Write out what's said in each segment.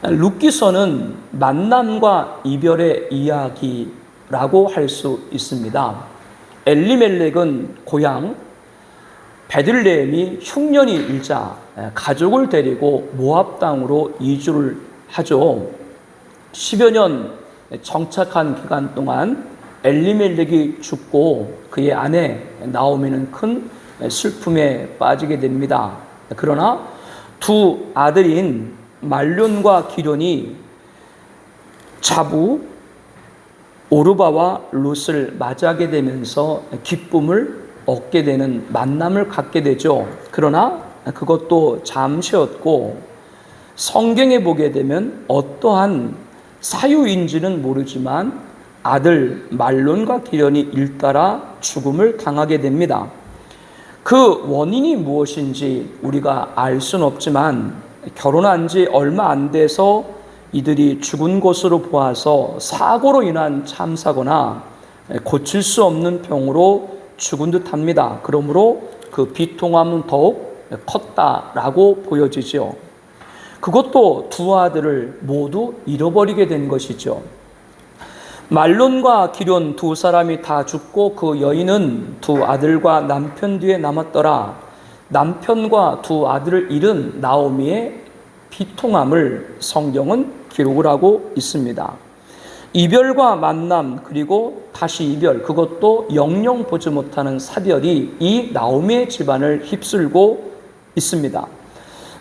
룻기서는 만남과 이별의 이야기라고 할 수 있습니다. 엘리멜렉은 고향 베들레헴이 흉년이 일자 가족을 데리고 모압 땅으로 이주를 하죠. 10여 년 정착한 기간 동안 엘리멜렉이 죽고 그의 아내 나오미는 큰 슬픔에 빠지게 됩니다. 그러나 두 아들인 말론과 기련이 자부 오르바와 룻을 맞이하게 되면서 기쁨을 얻게 되는 만남을 갖게 되죠. 그러나 그것도 잠시였고 성경에 보게 되면 어떠한 사유인지는 모르지만 아들 말론과 기련이 일따라 죽음을 당하게 됩니다. 그 원인이 무엇인지 우리가 알 수는 없지만 결혼한 지 얼마 안 돼서 이들이 죽은 것으로 보아서 사고로 인한 참사거나 고칠 수 없는 병으로 죽은 듯합니다. 그러므로 그 비통함은 더욱 컸다라고 보여지죠. 그것도 두 아들을 모두 잃어버리게 된 것이죠. 말론과 기련 두 사람이 다 죽고 그 여인은 두 아들과 남편 뒤에 남았더라. 남편과 두 아들을 잃은 나오미의 비통함을 성경은 기록을 하고 있습니다. 이별과 만남 그리고 다시 이별, 그것도 영영 보지 못하는 사별이 이 나오미의 집안을 휩쓸고 있습니다.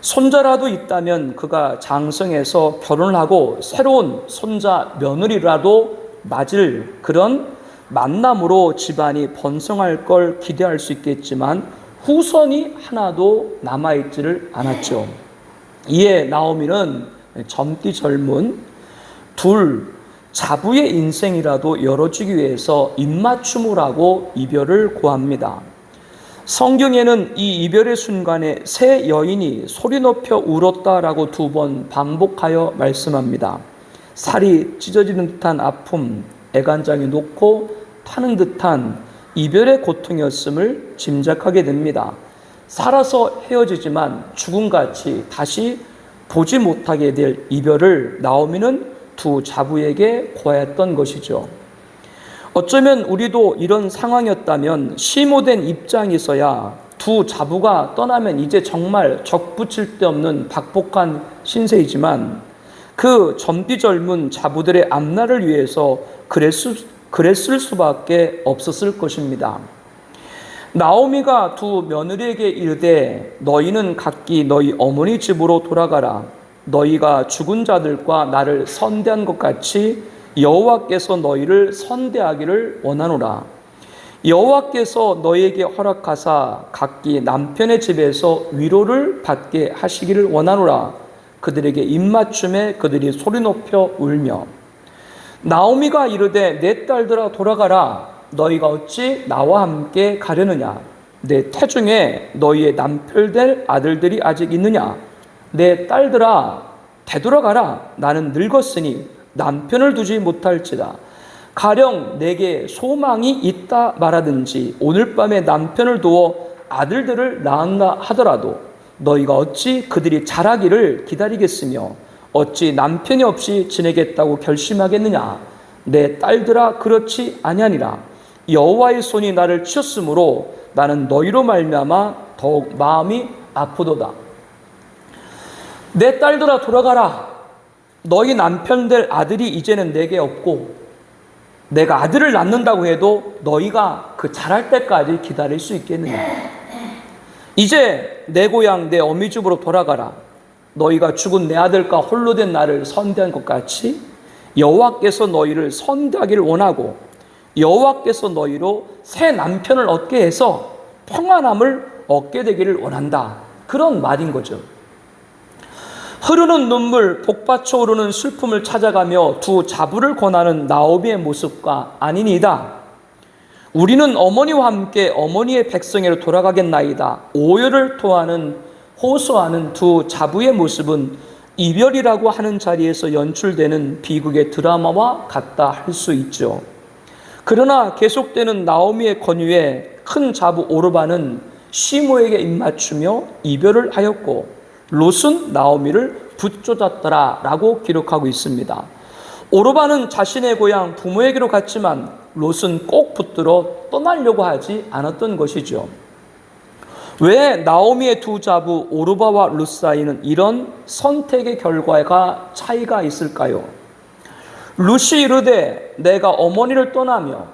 손자라도 있다면 그가 장성해서 결혼을 하고 새로운 손자 며느리라도 맞을 그런 만남으로 집안이 번성할 걸 기대할 수 있겠지만 후손이 하나도 남아있지를 않았죠. 이에 나오미는 젊디 젊은 둘 자부의 인생이라도 열어주기 위해서 입맞춤을 하고 이별을 고합니다. 성경에는 이 이별의 순간에 세 여인이 소리 높여 울었다라고 2번 반복하여 말씀합니다. 살이 찢어지는 듯한 아픔, 애간장이 녹고 타는 듯한 이별의 고통이었음을 짐작하게 됩니다. 살아서 헤어지지만 죽음같이 다시 보지 못하게 될 이별을 나오미는 두 자부에게 고하였던 것이죠. 어쩌면 우리도 이런 상황이었다면 시모된 입장에서야 두 자부가 떠나면 이제 정말 적붙일 데 없는 박복한 신세이지만 그 젊디 젊은 자부들의 앞날을 위해서 그랬을 수밖에 없었을 것입니다. 나오미가 두 며느리에게 이르되 너희는 각기 너희 어머니 집으로 돌아가라. 너희가 죽은 자들과 나를 선대한 것 같이 여호와께서 너희를 선대하기를 원하노라. 여호와께서 너희에게 허락하사 각기 남편의 집에서 위로를 받게 하시기를 원하노라. 그들에게 입맞춤에 그들이 소리 높여 울며 나오미가 이르되 내 딸들아 돌아가라. 너희가 어찌 나와 함께 가려느냐. 내 태중에 너희의 남편 될 아들들이 아직 있느냐. 내 딸들아 되돌아가라. 나는 늙었으니 남편을 두지 못할지라. 가령 내게 소망이 있다 말하든지 오늘 밤에 남편을 두어 아들들을 낳았나 하더라도 너희가 어찌 그들이 자라기를 기다리겠으며 어찌 남편이 없이 지내겠다고 결심하겠느냐. 내 딸들아 그렇지 아니하니라. 여호와의 손이 나를 치었으므로 나는 너희로 말미암아 더욱 마음이 아프도다. 내 딸들아 돌아가라. 너희 남편 될 아들이 이제는 내게 없고 내가 아들을 낳는다고 해도 너희가 그 자랄 때까지 기다릴 수 있겠느냐. 이제 내 고향 내 어미 집으로 돌아가라. 너희가 죽은 내 아들과 홀로 된 나를 선대한 것 같이 여호와께서 너희를 선대하기를 원하고 여호와께서 너희로 새 남편을 얻게 해서 평안함을 얻게 되기를 원한다. 그런 말인 거죠. 흐르는 눈물, 복받쳐 오르는 슬픔을 찾아가며 두 자부를 권하는 나오미의 모습과 아니니이다. 우리는 어머니와 함께 어머니의 백성에로 돌아가겠나이다. 오열을 토하는 호소하는 두 자부의 모습은 이별이라고 하는 자리에서 연출되는 비극의 드라마와 같다 할 수 있죠. 그러나 계속되는 나오미의 권유에 큰 자부 오르바는 시모에게 입맞추며 이별을 하였고 롯은 나오미를 붙잡았더라 라고 기록하고 있습니다. 오르바는 자신의 고향 부모에게로 갔지만 롯은 꼭 붙들어 떠나려고 하지 않았던 것이죠. 왜 나오미의 두 자부 오르바와 룻 사이는 이런 선택의 결과가 차이가 있을까요? 룻이 이르되 내가 어머니를 떠나며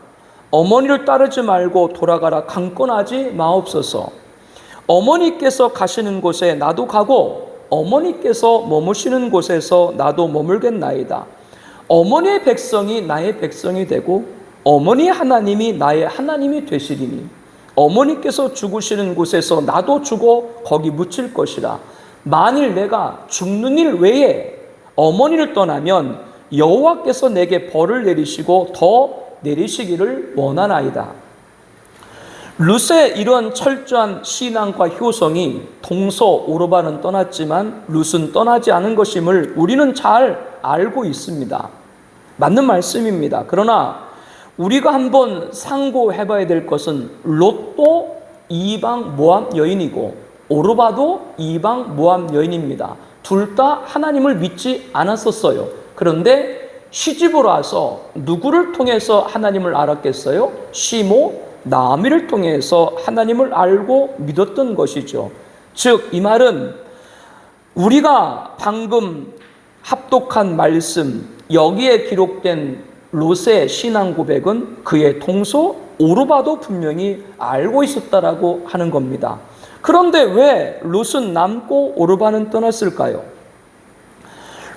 어머니를 따르지 말고 돌아가라 강권하지 마옵소서. 어머니께서 가시는 곳에 나도 가고 어머니께서 머무시는 곳에서 나도 머물겠나이다. 어머니의 백성이 나의 백성이 되고 어머니 하나님이 나의 하나님이 되시리니 어머니께서 죽으시는 곳에서 나도 죽어 거기 묻힐 것이라. 만일 내가 죽는 일 외에 어머니를 떠나면 여호와께서 내게 벌을 내리시고 더 내리시기를 원하나이다. 룻의 이런 철저한 신앙과 효성이 동서 오르바는 떠났지만 룻은 떠나지 않은 것임을 우리는 잘 알고 있습니다. 맞는 말씀입니다. 그러나 우리가 한번 상고해 봐야 될 것은 롯도 이방 모압 여인이고 오르바도 이방 모압 여인입니다. 둘 다 하나님을 믿지 않았었어요. 그런데 시집으로 와서 누구를 통해서 하나님을 알았겠어요? 시모 나아미를 통해서 하나님을 알고 믿었던 것이죠. 즉 이 말은 우리가 방금 합독한 말씀 여기에 기록된 롯의 신앙 고백은 그의 동서 오르바도 분명히 알고 있었다라고 하는 겁니다. 그런데 왜 롯은 남고 오르바는 떠났을까요?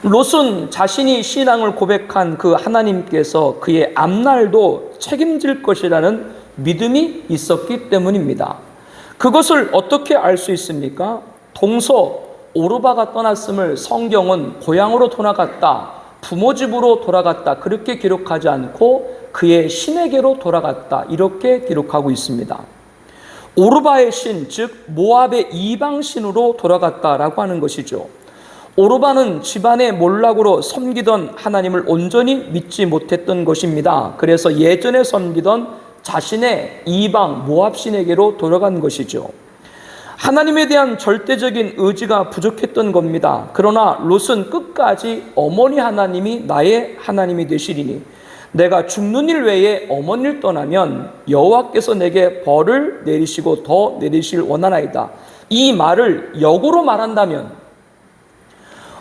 롯은 자신이 신앙을 고백한 그 하나님께서 그의 앞날도 책임질 것이라는 믿음이 있었기 때문입니다. 그것을 어떻게 알 수 있습니까? 동서 오르바가 떠났음을 성경은 고향으로 돌아갔다, 부모 집으로 돌아갔다 그렇게 기록하지 않고 그의 신에게로 돌아갔다 이렇게 기록하고 있습니다. 오르바의 신, 즉 모압의 이방신으로 돌아갔다라고 하는 것이죠. 오르바는 집안의 몰락으로 섬기던 하나님을 온전히 믿지 못했던 것입니다. 그래서 예전에 섬기던 자신의 이방 모압신에게로 돌아간 것이죠. 하나님에 대한 절대적인 의지가 부족했던 겁니다. 그러나 롯은 끝까지 어머니 하나님이 나의 하나님이 되시리니 내가 죽는 일 외에 어머니를 떠나면 여호와께서 내게 벌을 내리시고 더 내리실 원하나이다. 이 말을 역으로 말한다면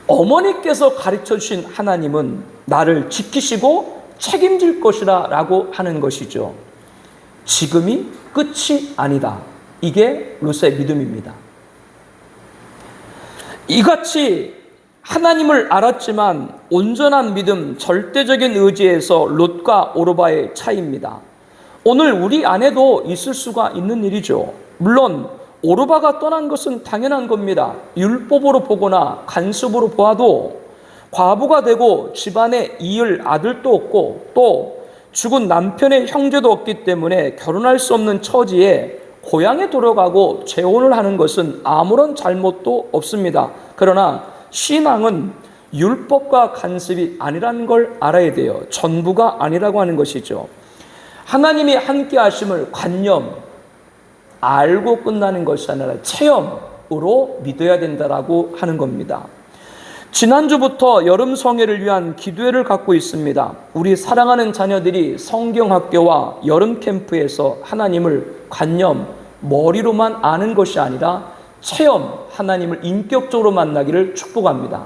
어머니께서 가르쳐 주신 하나님은 나를 지키시고 책임질 것이라 라고 하는 것이죠. 지금이 끝이 아니다. 이게 롯의 믿음입니다. 이같이 하나님을 알았지만 온전한 믿음, 절대적인 의지에서 롯과 오르바의 차이입니다. 오늘 우리 안에도 있을 수가 있는 일이죠. 물론 오르바가 떠난 것은 당연한 겁니다. 율법으로 보거나 간섭으로 보아도 과부가 되고 집안에 이을 아들도 없고 또 죽은 남편의 형제도 없기 때문에 결혼할 수 없는 처지에 고향에 돌아가고 재혼을 하는 것은 아무런 잘못도 없습니다. 그러나 신앙은 율법과 간섭이 아니라는 걸 알아야 돼요. 전부가 아니라고 하는 것이죠. 하나님이 함께 하심을 관념, 알고 끝나는 것이 아니라 체험으로 믿어야 된다라고 하는 겁니다. 지난주부터 여름 성회를 위한 기도회를 갖고 있습니다. 우리 사랑하는 자녀들이 성경학교와 여름 캠프에서 하나님을 관념, 머리로만 아는 것이 아니라 체험, 하나님을 인격적으로 만나기를 축복합니다.